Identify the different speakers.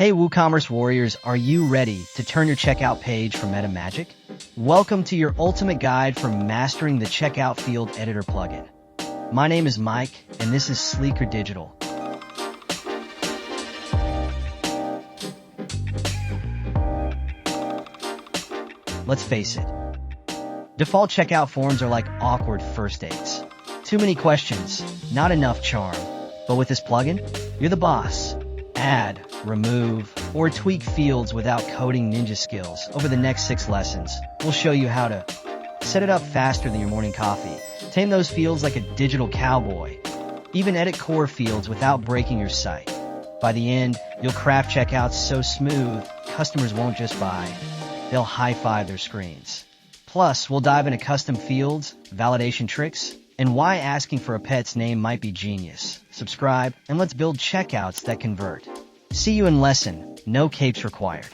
Speaker 1: Hey WooCommerce warriors, are you ready to turn your checkout page from meta magic? Welcome to your ultimate guide for mastering the checkout field editor plugin. My name is Mike, and this is Sleeker Digital. Let's face it, default checkout forms are like awkward first dates. Too many questions, not enough charm. But with this plugin, you're the boss. Add, remove, or tweak fields without coding ninja skills. Over the next 6 lessons, we'll show you how to set it up faster than your morning coffee, tame those fields like a digital cowboy, even edit core fields without breaking your site. By the end, you'll craft checkouts so smooth, customers won't just buy, they'll high-five their screens. Plus, we'll dive into custom fields, validation tricks, and why asking for a pet's name might be genius. Subscribe, and let's build checkouts that convert. See you in lesson, no capes required.